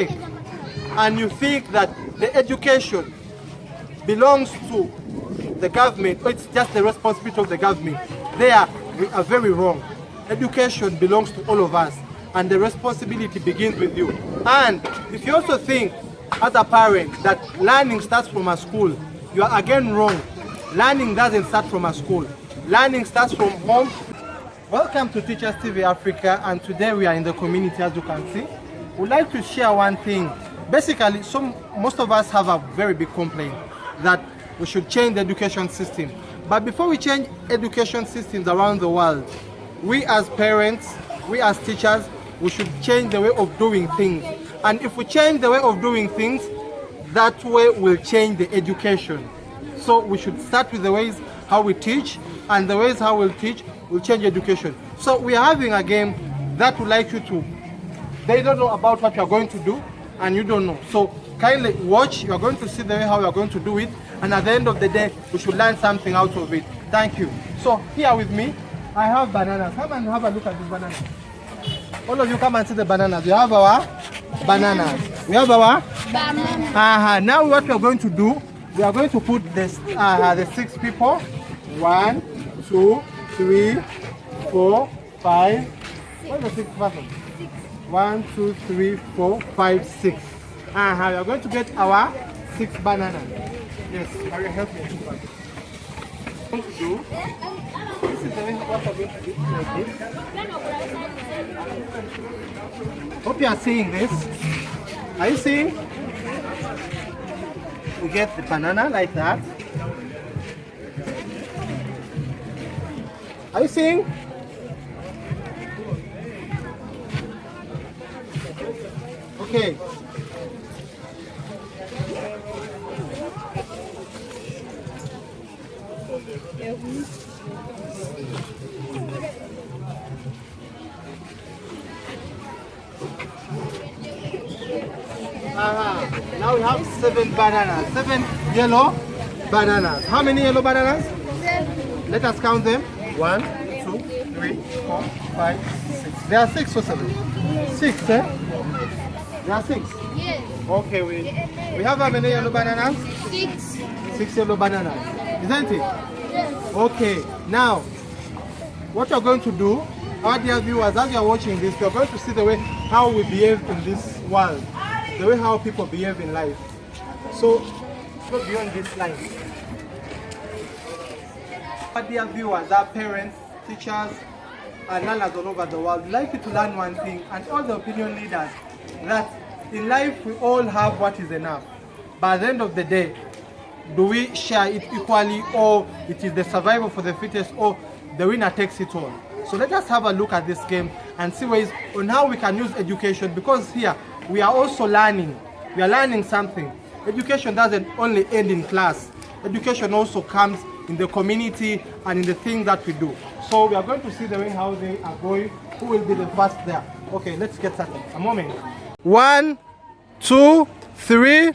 mistake and you think that the education belongs to the government, or it's just the responsibility of the government, we are very wrong. Education belongs to all of us, and the responsibility begins with you. And if you also think, as a parent, that learning starts from a school, you are again wrong. Learning doesn't start from a school. Learning starts from home. Welcome to Teachers TV Africa, and today we are in the community, as you can see. We'd like to share one thing. Basically, most of us have a very big complaint that we should change the education system. But before we change education systems around the world, we as parents, we as teachers, we should change the way of doing things. And if we change the way of doing things, that way will change the education. So we should start with the ways how we teach, and the ways how we'll teach will change education. So we are having a game that would like you to, they don't know about what you are going to do, and you don't know. So kindly watch, you are going to see the way how you are going to do it, and at the end of the day, we should learn something out of it. Thank you. So here with me, I have bananas. Come and have a look at these bananas. All of you come and see the bananas. We have our bananas. We have our bananas. Now what we are going to do, we are going to put this, the 6 people. 1, 2, 3, 4, 5. What's the 6th person? 1, 2, 3, 4, 5, 6. We are going to get our 6 bananas. Yes, Maria, help me. What to do? This is the way what I'm going to do like this. Hope you are seeing this. Are you seeing? We get the banana like that. Are you seeing? Okay. Now we have 7 bananas, 7 yellow bananas. How many yellow bananas? 7. Let us count them. 1, 2, 3, 4, 5, 6. There are 6 or 7? 6, eh? There are 6? Yes. Okay, we have how many yellow bananas? 6. 6 yellow bananas. Isn't it? Yes. Okay, now, what you're going to do, our dear viewers, as you're watching this, you're going to see the way how we behave in this world, the way how people behave in life. So, go beyond this line. Our dear viewers, our parents, teachers, and learners all over the world, we'd like you to learn one thing, and all the opinion leaders, that in life we all have what is enough. But at the end of the day, do we share it equally, or it is the survival for the fittest, or the winner takes it all? So let us have a look at this game and see ways on how we can use education, because here we are also learning. We are learning something. Education doesn't only end in class. Education also comes in the community and in the things that we do. So we are going to see the way how they are going. Who will be the first there? Okay, let's get started. A moment. 1, 2, 3.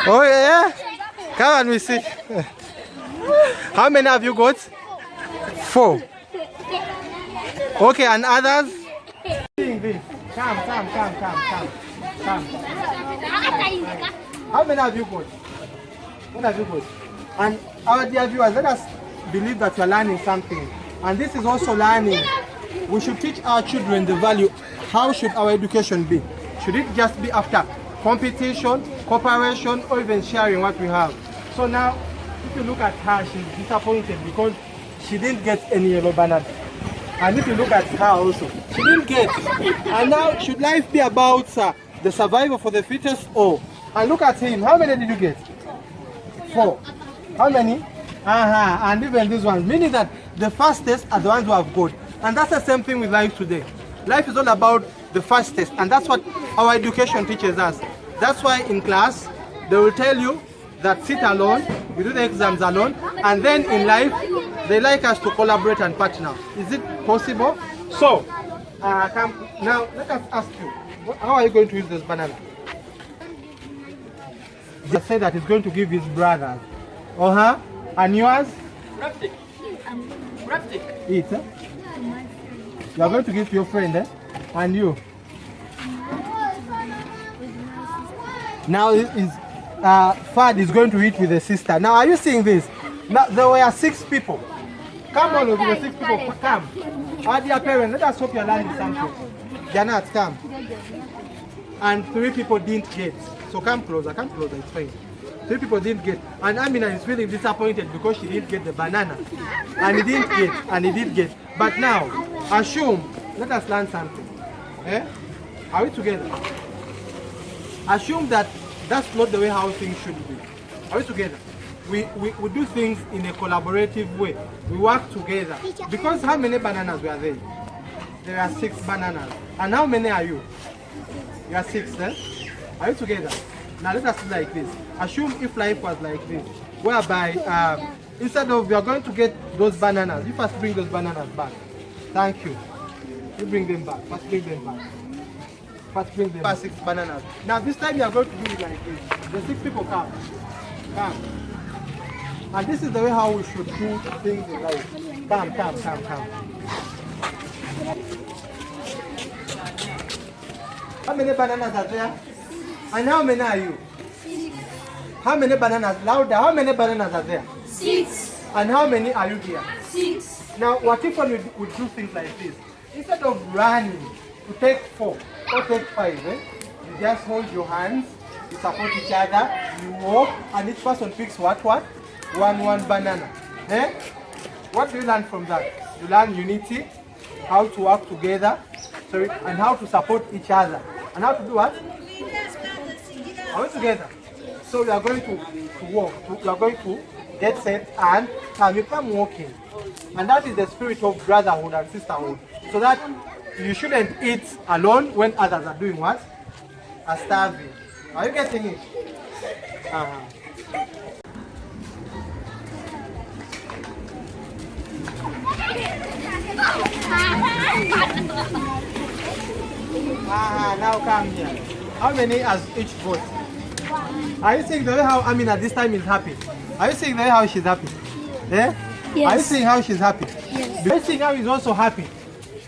Oh yeah? Come on, we see. How many have you got? 4. Okay, and others? Come. How many have you got? What have you got? And our dear viewers, let us believe that you are learning something. And this is also learning. We should teach our children the value. How should our education be? Should it just be after competition, cooperation, or even sharing what we have? So now, if you look at her, she's disappointed because she didn't get any yellow banana. And if you look at her also, she didn't get. And now, should life be about the survival for the fittest? Oh, and look at him. How many did you get? 4. How many? And even these ones. Meaning that the fastest are the ones who have got. And that's the same thing with life today. Life is all about the fastest. And that's what our education teaches us. That's why in class, they will tell you that sit alone, we do the exams alone, and then in life, they like us to collaborate and partner. Is it possible? So, now let us ask you, how are you going to use this banana? He said that he's going to give his brothers. And yours? Eat, eh? You are going to give to your friend, eh? And you? Now Fad is going to eat with the sister. Now, are you seeing this? Now, there were 6 people. Come on, with the 6 people, come. Our dear parents, let us hope you're learning something. Janat, come. And 3 people didn't get. So come closer, it's fine. 3 people didn't get. And Amina is feeling disappointed because she didn't get the banana. And he didn't get, But now, assume, let us learn something. Eh? Are we together? Assume that that's not the way how things should be. Are we together? We do things in a collaborative way. We work together. Because how many bananas were there? There are 6 bananas. And how many are you? You are 6, eh? Are you together? Now let us do like this. Assume if life was like this, whereby instead of we are going to get those bananas, you first bring those bananas back. Thank you. You bring them back. First bring them back. First bring them back. 6 bananas. Now this time you are going to do it like this. The 6 people come. Come. And this is the way how we should do things in life. Come. How many bananas are there? And how many are you? 6. How many bananas? Louder. How many bananas are there? 6. And how many are you here? 6. Now, what if one would do things like this? Instead of running to take 4 or take 5, you just hold your hands, you support each other, you walk, and each person picks what? One banana. Eh? What do you learn from that? You learn unity, how to work together, and how to support each other. And how to do what? Are we together? So we are going to walk. We are going to get set and you come walking. And that is the spirit of brotherhood and sisterhood. So that you shouldn't eat alone when others are doing what? Are starving. Are you getting it? Now come here. How many has each vote? Are you seeing the way how Amina this time is happy? Are you seeing the way how she's happy? Yeah? Yes. Are you seeing how she's happy? Yes. Are you seeing how she's also happy?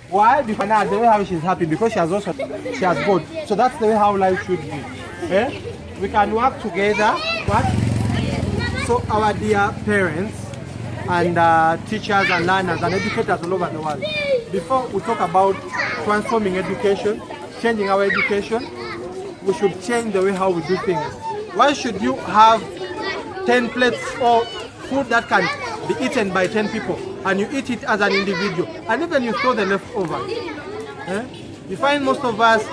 Why? Because now the way how she's happy because she has God. So that's the way how life should be. Yeah? We can work together. What? So our dear parents and teachers and learners and educators all over the world. Before we talk about transforming education, changing our education, we should change the way how we do things. Why should you have 10 plates or food that can be eaten by 10 people and you eat it as an individual and even you throw the leftover? You find most of us,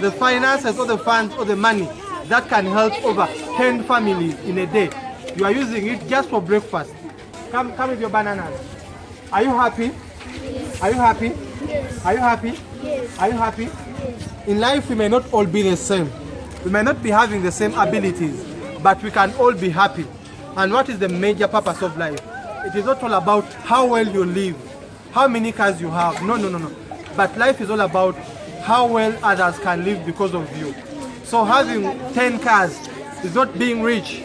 the finances or the funds or the money that can help over 10 families in a day, you are using it just for breakfast. Come with your bananas. Are you happy? Yes. Are you happy? Yes. Are you happy? Yes. Are you happy? Yes. In life, we may not all be the same. We may not be having the same abilities, but we can all be happy. And what is the major purpose of life? It is not all about how well you live, how many cars you have. No. But life is all about how well others can live because of you. So having 10 cars is not being rich,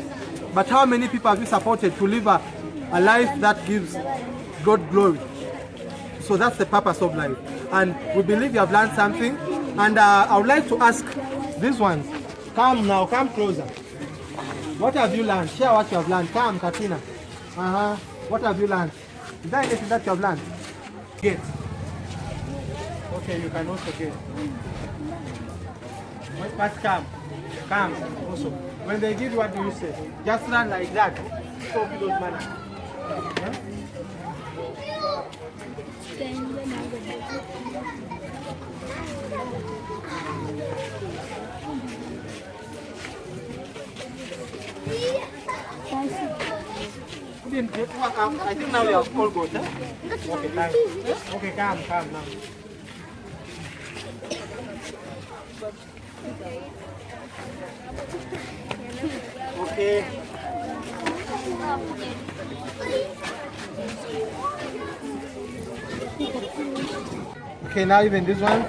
but how many people have you supported to live a life that gives God glory? So that's the purpose of life. And we believe you have learned something. And I would like to ask these ones, come now, come closer. What have you learned? Share what you have learned. Come, Katina. What have you learned? Is there anything that you have learned? Get. Okay, you can also get. But come. Come also. When they give you, what do you say? Just run like that. So be those manners. Yeah? I think now you are all good, huh? Okay, thanks. Okay, come now. Okay. Okay, now even this one.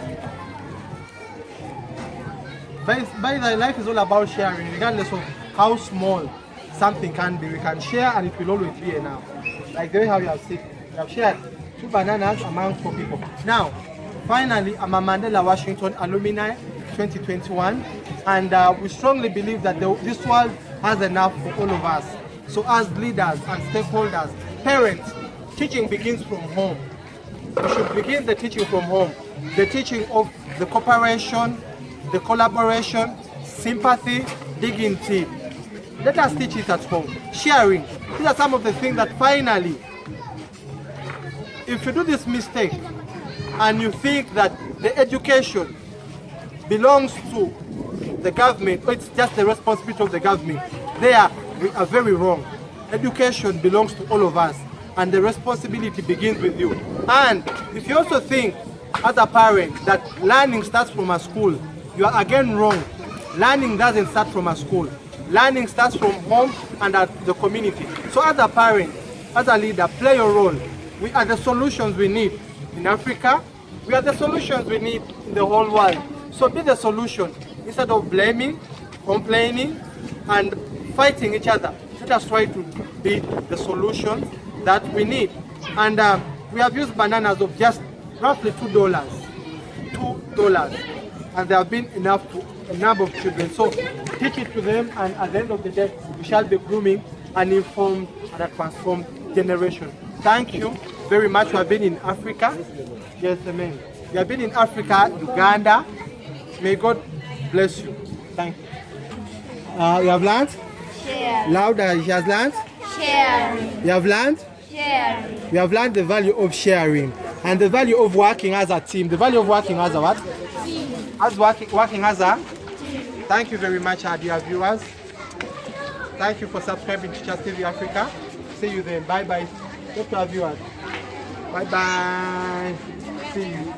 By the life is all about sharing, regardless of how small something can be. We can share and it will always be enough. like the way how you have said, you have shared 2 bananas among 4 people. Now, finally, I'm a Mandela Washington alumni 2021, and we strongly believe that this world has enough for all of us. So as leaders and stakeholders, parents, teaching begins from home. We should begin the teaching from home. The teaching of the cooperation, the collaboration, sympathy, dignity. Let us teach it at home. Sharing. These are some of the things that finally, if you do this mistake and you think that the education belongs to the government, or it's just the responsibility of the government, they are very wrong. Education belongs to all of us, and the responsibility begins with you. And if you also think, as a parent, that learning starts from a school, you are again wrong. Learning doesn't start from a school. Learning starts from home and at the community. So as a parent, as a leader, play your role. We are the solutions we need in Africa. We are the solutions we need in the whole world. So be the solution instead of blaming, complaining, and fighting each other. Let us try to be the solutions that we need. And we have used bananas of just roughly $2. And they have been enough to a number of children. So teach it to them, and at the end of the day, we shall be grooming an informed and a transformed generation. Thank you very much. We have been in Africa. Yes, amen. We have been in Africa, Uganda. May God bless you. Thank you. You have learned? Share. Louder, she has learned? Share. You have learned? Share. We have learned the value of sharing and the value of working as a team. The value of working as a what? As working as a team. Thank you very much, our dear viewers. Thank you for subscribing to Teachers TV Africa. See you then. Bye bye. Talk to our viewers. Bye bye. See you.